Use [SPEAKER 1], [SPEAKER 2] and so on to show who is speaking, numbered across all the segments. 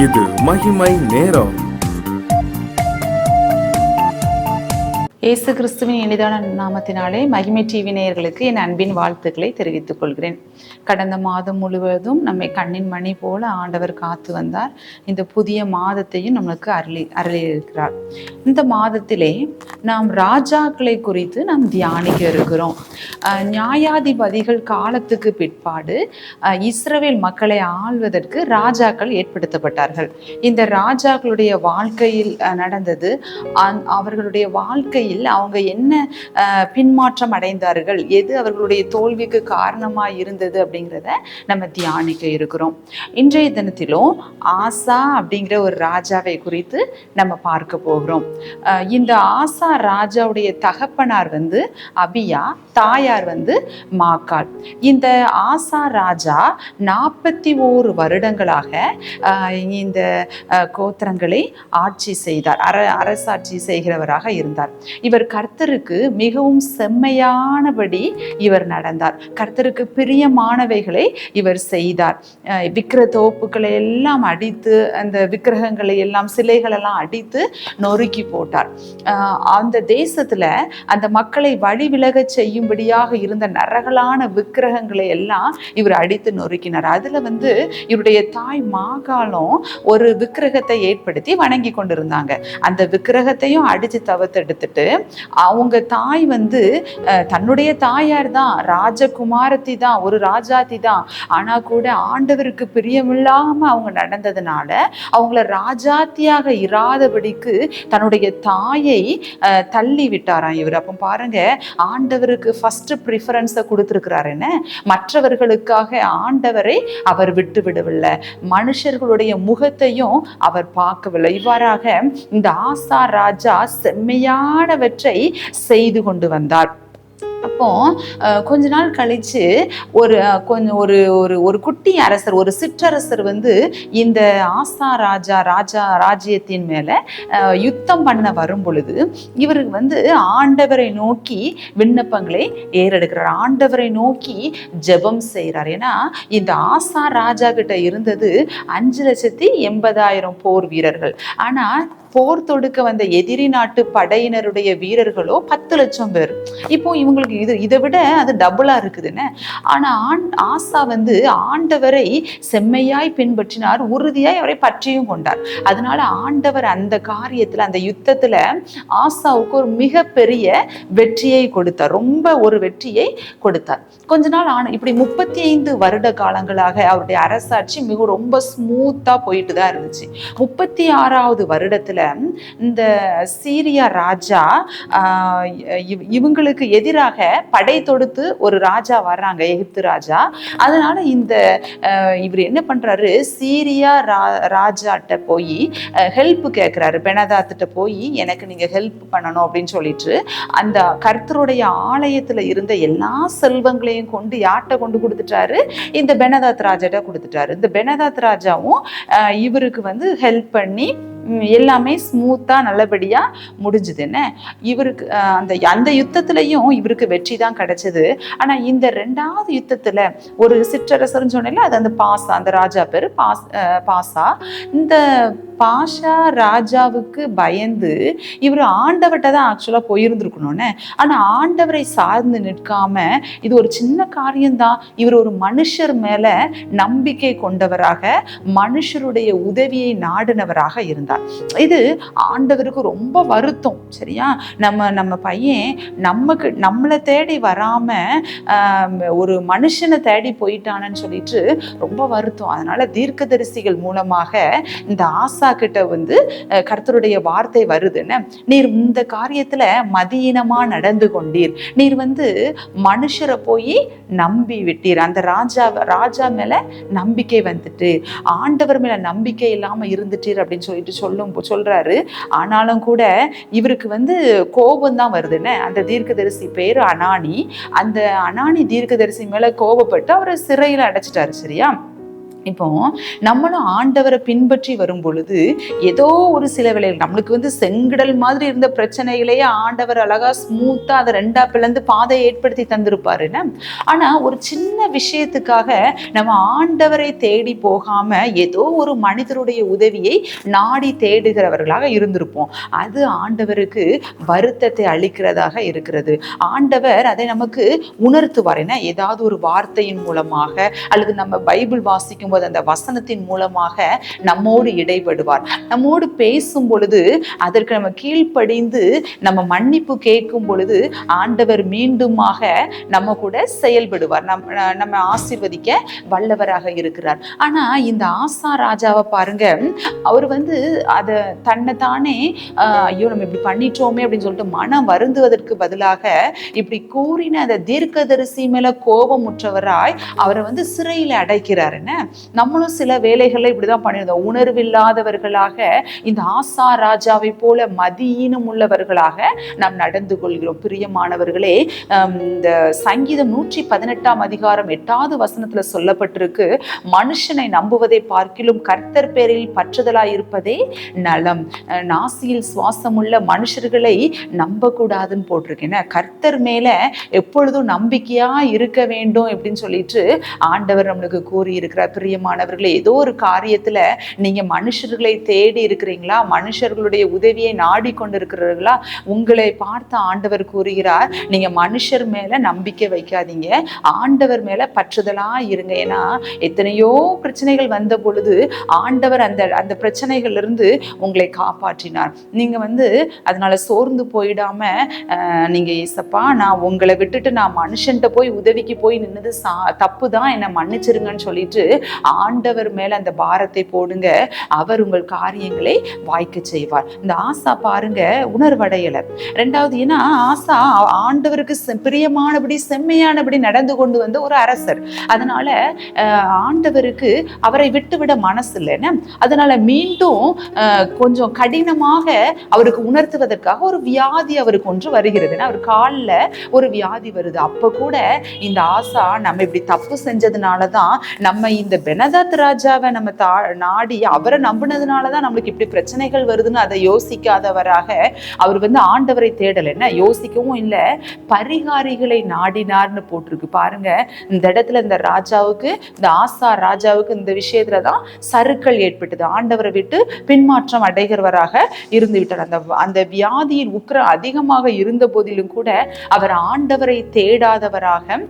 [SPEAKER 1] இது மகிமை நேரம்.
[SPEAKER 2] இயேசு கிறிஸ்துவின் இனிதான நாமத்தினாலே மகிமை டிவி நேயர்களுக்கு என் அன்பின் வாழ்த்துக்களை தெரிவித்துக் கொள்கிறேன். கடந்த மாதம் முழுவதும் நம்மை கண்ணின் மணி போல ஆண்டவர் காத்து வந்தார். இந்த புதிய மாதத்தையும் நம்மளுக்கு அருளியிருக்கிறார். இந்த மாதத்திலே நாம் ராஜாக்களை குறித்து நாம் தியானிக்க இருக்கிறோம். நியாயாதிபதிகள் காலத்துக்கு பிற்பாடு இஸ்ரவேல் மக்களை ஆள்வதற்கு ராஜாக்கள் ஏற்படுத்தப்பட்டார்கள். இந்த ராஜாக்களுடைய வாழ்க்கையில் நடந்தது, அவர்களுடைய வாழ்க்கையில் அவங்க என்ன பின்மாற்றம் அடைந்தார்கள், எது அவர்களுடைய தோல்விக்கு காரணமாக இருந்தது அப்படிங்கிறத நம்ம தியானிக்க இருக்கிறோம். இன்றைய தினத்திலும் ஆசா அப்படிங்கிற ஒரு ராஜாவை குறித்து நம்ம பார்க்க போகிறோம். இந்த ஆசா ராஜாவுடைய தகப்பனார் வந்து அபியா, தாயார் வந்து மாக்காள். இந்த ஆசா ராஜா 41 வருடங்களாக இந்த கோத்திரங்களை ஆட்சி செய்தார், அரசாட்சி செய்கிறவராக இருந்தார். இவர் கர்த்தருக்கு மிகவும் செம்மையானபடி இவர் நடந்தார். கர்த்தருக்கு பிரியமானவைகளை இவர் செய்தார். விக்கிர தோப்புகளை எல்லாம் அடித்து, அந்த விக்கிரகங்களை எல்லாம், சிலைகளெல்லாம் அடித்து நொறுக்கி போட்டார். அந்த தேசத்துல அந்த மக்களை வழி விலக செய்யும்படியாக இருந்த நரகலான விக்கிரகங்களை எல்லாம் இவர் அடித்து நொறுக்கினார். அதுல வந்து இவருடைய தாய் மாகாளும் ஒரு விக்கிரகத்தை ஏற்படுத்தி வணங்கி கொண்டிருந்தாங்க. அந்த விக்கிரகத்தையும் அடிச்சு தவிர்த்தெடுத்துட்டு அவங்க தாய் வந்து தன்னுடைய தாயார் தான், ராஜகுமாரத்தி தான், ஒரு ராஜாத்தி தான், ஆனா கூட ஆண்டவருக்கு பிரியமில்லாம அவங்க நடந்ததுனால அவங்கள ராஜாத்தியாக இராதபடிக்கு தன்னுடைய தாயை தள்ளி விட்டாராம் இவர். அப்போ பாருங்க, ஆண்டவருக்கு ஃபர்ஸ்ட் ப்ரிஃபரன்ஸை கொடுத்துருக்கிறார். என்ன, மற்றவர்களுக்காக ஆண்டவரை அவர் விட்டு விடவில்லை, மனுஷர்களுடைய முகத்தையும் அவர் பார்க்கவில்லை. இவ்வாறாக இந்த ஆசா ராஜா செம்மையானவற்றை செய்து கொண்டு வந்தார். அப்போ கொஞ்ச நாள் கழிச்சு ஒரு குட்டி அரசர், ஒரு சிற்றரசர் வந்து இந்த ஆசா ராஜ்யத்தின் மேல யுத்தம் பண்ண வரும் பொழுது இவருக்கு வந்து ஆண்டவரை நோக்கி விண்ணப்பங்களை ஏறெடுக்கிறார், ஆண்டவரை நோக்கி ஜெபம் செய்கிறார். ஏன்னா இந்த ஆசா ராஜா கிட்ட இருந்தது 5,80,000 போர் வீரர்கள். ஆனா போர் தொடுக்க வந்த எதிரி நாட்டு படையினருடைய வீரர்களோ 10 லட்சம் பேர். இப்போ இவங்களுக்கு இதை விட அது டபுளா இருக்குதுன்னு. ஆனா ஆசா வந்து ஆண்டவரை செம்மையாய் பின்பற்றினார், உறுதியாய் அவரை பற்றியும் கொண்டார். அதனால ஆண்டவர் அந்த காரியத்துல, அந்த யுத்தத்துல ஆசாவுக்கு ஒரு மிகப்பெரிய வெற்றியை கொடுத்தார், ரொம்ப ஒரு வெற்றியை கொடுத்தார். கொஞ்ச நாள் இப்படி 35 வருட காலங்களாக அவருடைய அரசாட்சி ரொம்ப ஸ்மூத்தா போயிட்டு தான் இருந்துச்சு. 36வது வருடத்துல இந்த சீரியா ராஜா இவங்களுக்கு எதிராக படை தொடுத்து ஒரு ராஜா வர்றாங்க, எகிப்து ராஜா. அதனால இவர் என்ன பண்றாரு, சீரியா ராஜாட்ட போய் ஹெல்ப் கேட்கிறாரு. பெனதாத்திட்ட போய் எனக்கு நீங்க ஹெல்ப் பண்ணணும் அப்படின்னு சொல்லிட்டு அந்த கர்த்தருடைய ஆலயத்துல இருந்த எல்லா செல்வங்களையும் கொண்டு யார்கிட்ட கொண்டு கொடுத்துட்டாரு, இந்த பெனதாத் ராஜாட்ட கொடுத்துட்டாரு. இந்த பெனதாத் ராஜாவும் இவருக்கு வந்து ஹெல்ப் பண்ணி எல்லாமே ஸ்மூத்தா நல்லபடியா முடிஞ்சுது. என்ன, இவருக்கு அந்த யுத்தத்திலையும் இவருக்கு வெற்றி தான் கிடைச்சது. ஆனா இந்த 2வது யுத்தத்துல ஒரு சிற்றரசர்னு சொன்னேன்ல, அது அந்த பாசா, அந்த ராஜா பேரு பாசா. இந்த பாஷா ராஜாவுக்கு பயந்து இவர் ஆண்டவர்கிட்ட தான் ஆக்சுவலா போயிருந்துருக்கணும்னு. ஆனா ஆண்டவரை சார்ந்து நிற்காம, இது ஒரு சின்ன காரியம்தான், இவர் ஒரு மனுஷர் மேல நம்பிக்கை கொண்டவராக, மனுஷருடைய உதவியை நாடினவராக இருந்தார். இது ஆண்டவருக்கு ரொம்ப வருத்தம். சரியா, நம்ம பையன் நம்மளை தேடி வராம ஒரு மனுஷனை தேடி போயிட்டானன்னு சொல்லிட்டு ரொம்ப வருத்தம். அதனால தீர்க்கதரிசிகள் மூலமாக இந்த ஆசா கிட்ட வந்து கர்த்தருடைய வார்த்தை வருதுன்னு, நீர் இந்த காரியத்துல மதியினமா நடந்து கொண்டீர், நீர் வந்து மனுஷரை போய் நம்பி விட்டீர், அந்த ராஜா மேல நம்பிக்கை வந்துட்டு ஆண்டவர் மேல நம்பிக்கை இல்லாம இருந்துட்டீர் அப்படின்னு சொல்லிட்டு சொல்றாரு. ஆனாலும் கூட இவருக்கு வந்து கோபம் தான் வருதுன்னு. அந்த தீர்க்கதரிசி பேரு அனானி. அந்த அனானி தீர்க்கதரிசி மேல கோபப்பட்டு அவரை சிறையில அடைச்சிட்டாரு. சரியா, இப்போ நம்மளும் ஆண்டவரை பின்பற்றி வரும் பொழுது ஏதோ ஒரு சில வேளைகள் நம்மளுக்கு செங்கடல் மாதிரி இருந்த பிரச்சனைகளையே ஆண்டவர் அழகா ஸ்மூத்தா அதை ரெண்டா பிளந்து பாதையை ஏற்படுத்தி தந்திருப்பாருன்னு. ஆனா ஒரு சின்ன விஷயத்துக்காக நம்ம ஆண்டவரை தேடி போகாம ஏதோ ஒரு மனிதருடைய உதவியை நாடி தேடுகிறவர்களாக இருந்திருப்போம். அது ஆண்டவருக்கு வருத்தத்தை அளிக்கிறதாக இருக்கிறது. ஆண்டவர் அதை நமக்கு உணர்த்துவார். ஏதாவது ஒரு வார்த்தையின் மூலமாக அல்லது நம்ம பைபிள் வாசிக்கும் அந்த வசனத்தின் மூலமாக நம்மோடு இடைபடுவார். நம்மோடு பேசும் பொழுது அதற்கு நம்ம கீழ்ப்படிந்து நம்ம மன்னிப்பு கேட்கும் பொழுது ஆண்டவர் மீண்டுமாக நம்ம கூட செயல்படுவார், நம்ம ஆசீர்வதிக்க வல்லவராக இருக்கிறார். ஆனா இந்த ஆசா ராஜாவை பாருங்க, அவர் அதை தன்னைத்தானே ஐயோ நம்ம இப்படி பண்ணிட்டோமே அப்படின்னு சொல்லிட்டு மனம் வருந்துவதற்கு பதிலாக இப்படி கூறின அந்த தீர்க்கதரிசி மேல கோபமுற்றவராய் அவரை சிறையில் அடைக்கிறாருன்னு. நம்மளும் சில வேலைகளை இப்படிதான் பண்ணியிருந்தோம். உணர்வில்லாதவர்களாக இந்த ஆசா ராஜாவை போல மதியீனம் உள்ளவர்களாக நாம் நடந்து கொள்கிறோம். பிரியமானவர்களே, இந்த சங்கீதம் 118 அதிகாரம் 8வது வசனத்துல சொல்லப்பட்டிருக்கு, மனுஷனை நம்புவதை பார்க்கிலும் கர்த்தர் பேரில் பற்றுதலாய் இருப்பதே நலம். நாசியில் சுவாசமுள்ள மனுஷர்களை நம்ப கூடாதுன்னு போட்டிருக்கேன். கர்த்தர் மேல எப்பொழுதும் நம்பிக்கையா இருக்க வேண்டும் அப்படின்னு சொல்லிட்டு ஆண்டவர் நம்மளுக்கு கூறி இருக்கிறார். பிரியமானவர்களே, ஏதோ ஒரு காரியத்துல நீங்க மனுஷர்களை தேடி இருக்கிறீங்களா, மனுஷர்களுடைய உதவியை நாடி கொண்டிருக்கிறீர்களா, உங்களை பார்த்து ஆண்டவர் கூறுகிறார், நீங்க மனுஷர் மேல நம்பிக்கை வைக்காதீங்க, ஆண்டவர் மேல பற்றுதலா இருங்க. ஏன்னா எத்தனையோ பிரச்சனைகள் வந்த பொழுது ஆண்டவர் அந்த பிரச்சனைகள்ல இருந்து உங்களை காப்பாற்றினார். நீங்க அதனால சோர்ந்து போயிடாம நீங்க ஏசப்பா நான் உங்களை விட்டுட்டு நான் மனுஷன்ட்ட போய் உதவிக்கு போய் நின்னது தப்பு தான், என்னை மன்னிச்சிருங்கன்னு சொல்லிட்டு ஆண்டவர் மேல அந்த பாரத்தை போடுங்க. அவர் உங்கள் காரியங்களை வாய்க்க செய்வார். இந்த ஆசா பாருங்க உணர்வடையல. ரெண்டாவது, ஏன்னா ஆசா ஆண்டவருக்கு பிரியமானபடி செம்மையானபடி நடந்து கொண்டு வந்த ஒரு அரசர். அதனால ஆண்டவருக்கு அவரை விட்டுவிட மனசு இல்லைன்னு. அதனால மீண்டும் கொஞ்சம் கடினமாக அவருக்கு உணர்த்துவதற்காக ஒரு வியாதி அவருக்கு ஒன்று வருகிறது. அவர் காலில் ஒரு வியாதி வருது. அப்ப கூட இந்த ஆசா நம்ம இப்படி தப்பு செஞ்சதுனாலதான், நம்ம இந்த பெனதாத் ராஜாவை நம்ம நாடி அவரை நம்பினதுனாலதான் நம்மளுக்கு இப்படி பிரச்சனைகள் வருதுன்னு அதை யோசிக்காதவராக அவர் ஆண்டவரை தேடல, என்ன யோசிக்கவும் இல்லை, பரிகாரிகளை நாடினார்னு போட்டிருக்கு பாருங்க. இந்த இடத்துல இந்த ராஜாவுக்கு, இந்த ஆசா ராஜாவுக்கு இந்த விஷயத்துலதான் சறுக்கல் ஏற்பட்டது. ஆண்டவரை விட்டு பின்மாற்றம் அடைகிறவராக இருந்து விட்டார். அந்த வியாதியின் உக்கிரம் அதிகமாக இருந்த போதிலும் கூட அவர் ஆண்டவரை தேடாதவராக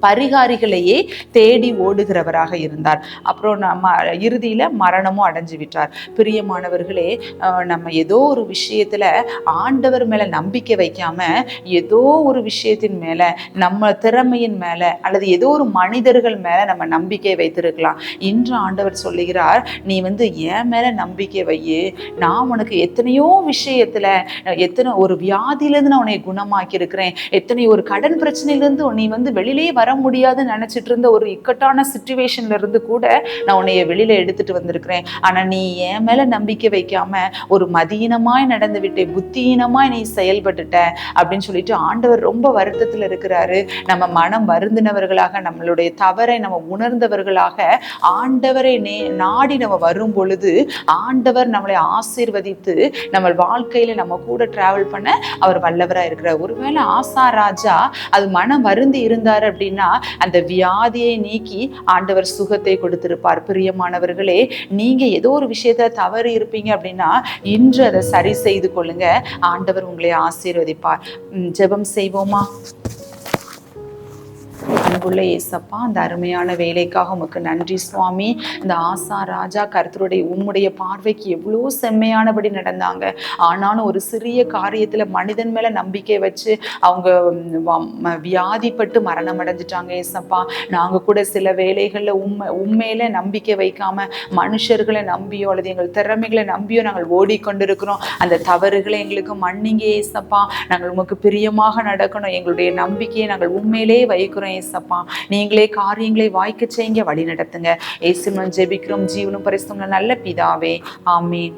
[SPEAKER 2] பரிகாரிகளையே தேடி ஓடுகிறவராக இருந்தார். அப்புறம் நம்ம இறுதியில மரணமும் அடைஞ்சு விட்டார். பிரியமானவர்களே, நம்ம ஏதோ ஒரு விஷயத்துல ஆண்டவர் மேல நம்பிக்கை வைக்காம ஏதோ ஒரு விஷயத்தின் மேல, நம்ம திறமையின் மேல அல்லது ஏதோ ஒரு மனிதர்கள் மேல நம்ம நம்பிக்கை வைத்திருக்கலாம். இன்று ஆண்டவர் சொல்லுகிறார், நீ என் மேல நம்பிக்கை வையு, நான் உனக்கு எத்தனையோ விஷயத்துல, எத்தனை ஒரு வியாதியிலிருந்து நான் உன்னை குணமாக்கி இருக்கிறேன், எத்தனை ஒரு கடன் பிரச்சனையிலிருந்து நீ வெளியிலேயே வர முடியாதுன்னு நினைச்சிட்டு இருந்த ஒரு இக்கட்டான சிச்சுவேஷன்ல இருந்து கூட நான் உன்னைய வெளியில எடுத்துட்டு வந்திருக்கிறேன். ஆனா நீ என் மேல நம்பிக்கை வைக்காம ஒரு மதீனமாய் நடந்து விட்டே, புத்தியீனமாய் நீ செயல்பட்டுட்ட அப்படின்னு சொல்லிட்டு ஆண்டவர் ரொம்ப வருத்தத்துல இருக்கிறாரு. நம்ம மனம் வருந்தினவர்களாக, நம்மளுடைய தவறை நம்ம உணர்ந்தவர்களாக ஆண்டவரை நாடி நம்ம வரும் பொழுது ஆண்டவர் நம்மளை ஆசீர்வதித்து நம்ம வாழ்க்கையில நம்ம கூட டிராவல் பண்ண அவர் வல்லவரா இருக்கிறார். ஒருவேளை ஆசா ராஜா அது மனம் வருந்தி இருந்தாரு அப்படின்னா அந்த வியாதியை நீக்கி ஆண்டவர் சுகத்தை கொடுத்திருப்பார். பிரியமானவர்களே, நீங்க ஏதோ ஒரு விஷயத்த தவறு இருப்பீங்க அப்படின்னா இன்று அதை சரி செய்து கொள்ளுங்க. ஆண்டவர் உங்களை ஆசீர்வதிப்பார். ஜெபம் செய்வோமா? அன்புள்ள ஏசப்பா, அந்த அருமையான வேலைக்காக உமக்கு நன்றி சுவாமி. இந்த ஆசா ராஜா கர்த்தருடைய உம்முடைய பார்வைக்கு எவ்வளோ செம்மையானபடி நடந்தாங்க. ஆனாலும் ஒரு சிறிய காரியத்துல மனிதன் மேல நம்பிக்கை வச்சு அவங்க வியாதிப்பட்டு மரணம் அடைஞ்சிட்டாங்க. ஏசப்பா, நாங்க கூட சில வேலைகள்ல உண்மையில நம்பிக்கை வைக்காம மனுஷர்களை நம்பியோ அல்லது எங்கள் திறமைகளை நம்பியோ நாங்கள் ஓடிக்கொண்டிருக்கிறோம். அந்த தவறுகளை எங்களுக்கு மன்னிங்க ஏசப்பா. நாங்கள் உமக்கு பிரியமாக நடக்கணும். எங்களுடைய நம்பிக்கையை நாங்கள் உண்மையிலே வைக்கிறோம் ஏசப்பா. நீங்களே காரியங்களை வாய்க்க செய்யுங்க, வழி நடத்துங்க. இயேசுவின் ஜெபிக்கிறோம் ஜீவனும் பரிசுத்தமுள்ள நல்ல பிதாவே, ஆமென்.